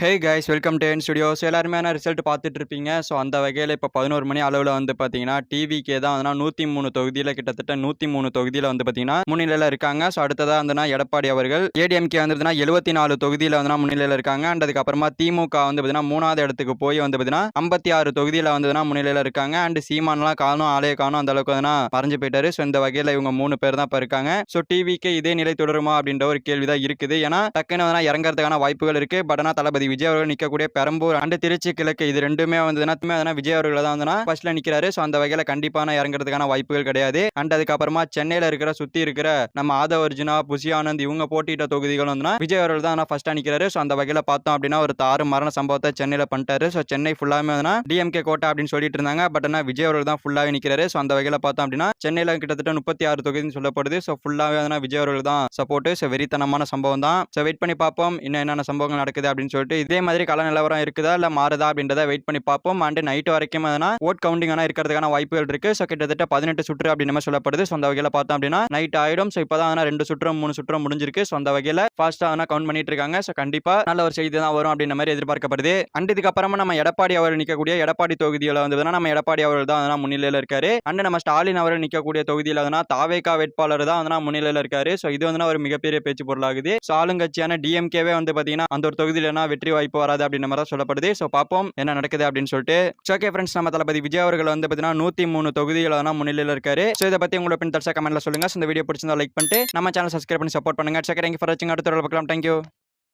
Hey guys welcome to N studio. So எல்லாருமே result பார்த்துட்டு இருப்பீங்க. ஸோ அந்த வகையில் இப்போ 11 மணி அளவில் வந்து பார்த்தீங்கன்னா டிவிக்கே தான் வந்து 103 தொகுதியில் கிட்டத்தட்ட 103 தொகுதியில் வந்து பார்த்தீங்கன்னா முன்னிலையில் இருக்காங்க. ஸோ அடுத்ததாக வந்து எடப்பாடி அவர்கள் ஏடிஎம்கே வந்து 74 தொகுதியில் வந்து முன்னிலையில் இருக்காங்க. அண்ட் அதுக்கப்புறமா திமுக வந்து பார்த்தீங்கன்னா 3வது இடத்துக்கு போய் வந்து பார்த்தீங்கன்னா 56 தொகுதியில் வந்து முன்னிலையில் இருக்காங்க. அண்ட் சீமான்லாம் காணும் ஆலய காணும் அந்த அளவுக்கு வந்து மறைஞ்சு போயிட்டாரு. ஸோ இந்த வகையில் இவங்க 3 பேர் தான் இப்போ இருக்காங்க. ஸோ டிவிக்கே இதே நிலை தொடருமா அப்படின்ற ஒரு கேள்வி தான் இருக்குது. ஏன்னா டக்குன்னு வந்து இறங்குறதுக்கான வாய்ப்புகள் இருக்கு. பட் ஆனால் தளபதி விஜய் அவர்கள் நிற்கக்கூடிய பெரம்பூர் அண்ட் திருச்சி கிழக்கு இது ரெண்டுமே வந்து விஜய் அவர்கள் தான் வந்து ஃபர்ஸ்ட்ல நிற்கிறாரு. ஸோ அந்த வகையில் கண்டிப்பான இறங்குறதுக்கான வாய்ப்புகள் கிடையாது. அண்ட் அதுக்கப்புறமா சென்னையில் இருக்கிற சுத்தி இருக்கிற நம்ம ஆதவ அர்ஜுனா புசி ஆனந்த் இவங்க போட்டியிட்ட தொகுதிகள் வந்து விஜய் அவர்கள் தான் ஃபர்ஸ்டா நிற்கிறாரு. ஸோ அந்த வகையில் பார்த்தோம் அப்படின்னா ஒரு தாறு மரண சம்பவத்தை சென்னையில் பண்ணிட்டாரு. ஸோ சென்னை ஃபுல்லாமே வந்து டிஎம்கே கோட்டா அப்படின்னு சொல்லிட்டு இருந்தாங்க. பட் ஆனால் விஜய் அவர்கள் தான் ஃபுல்லாவே நிற்கிறாரு. ஸோ அந்த வகையில் பார்த்தோம் அப்படின்னா சென்னையில் கிட்டத்தட்ட 36 தொகுதின்னு சொல்லப்படுது. ஸோ ஃபுல்லாவே வந்து விஜய் அவர்கள் தான் சப்போர்ட். ஸோ வெறித்தனமான சம்பவம் தான். ஸோ வெயிட் பண்ணி பார்ப்போம் இன்னும் என்னென்ன சம்பவங்கள் நடக்குது அப்படின்னு சொல்லிட்டு. இதே மாதிரி கள நிலவரம் இருக்குதா இல்ல மாறுதா அப்படின்றத வெயிட் பண்ணி பார்ப்போம். அண்ட் நைட் வரைக்கும் ஓட் கவுண்டிங் இருக்கிறதுக்கான வாய்ப்புகள் இருக்கு. ஸோ கிட்டத்தட்ட 18 சுற்று அப்படின்னு சொல்லப்படுது. ஸோ அந்த வகையில் பார்த்தோம் அப்படின்னா நைட் ஆயிடும். ஸோ இப்போதான் 2 சுற்றும் 3 சுற்றும் முடிஞ்சிருக்கு. ஸோ அந்த வகையில் ஃபாஸ்டா கவுண்ட் பண்ணிட்டு இருக்காங்க. ஸோ கண்டிப்பா நல்ல ஒரு செய்தி தான் வரும் அப்படின்ற மாதிரி எதிர்பார்க்கப்படுது. அண்ட் இதுக்கப்புறமா நம்ம எடப்பாடி அவர்கள் நிற்கக்கூடிய எடப்பாடி தொகுதியில் வந்து நம்ம எடப்பாடி அவர்கள் தான் முன்னிலையில் இருக்காரு. அண்ட் நம்ம ஸ்டாலின் அவர்கள் நிற்கக்கூடிய தொகுதியில் தாவேகா வேட்பாளர் தான் முன்னிலையில் இருக்காரு. ஸோ இது வந்து ஒரு மிகப்பெரிய பேச்சு பொருளாகுது. ஸோ ஆளுங்கட்சியான டிஎம்கேவே வந்து பாத்தீங்கன்னா அந்த ஒரு தொகுதியில வெற்றி வாய்ப்பு வராது அப்படின்ற மாதிரி சொல்லப்படுது. ஸோ பார்ப்போம் என்ன நடக்குது அப்படின்னு சொல்லிட்டு. ஓகே ஃப்ரெண்ட்ஸ், நம்ம தளபதி விஜய் அவர்கள் வந்து பார்த்தீங்கன்னா 103 தொகுதியில் முன்னிலையில் இருக்காரு. ஸோ இதை பத்தி உங்களோட பின் தர்ஷா கமெண்ட்ல சொல்லுங்க. இந்த வீடியோ பிடிச்சிருந்தா லைக் பண்ணிட்டு நம்ம சேனல் சப்ஸ்கிரைப் பண்ணி சப்போர்ட் பண்ணுங்க. தேங்க்யூ ஃபார் வாட்சிங். அடுத்த பார்க்கலாம். தேங்க்யூ.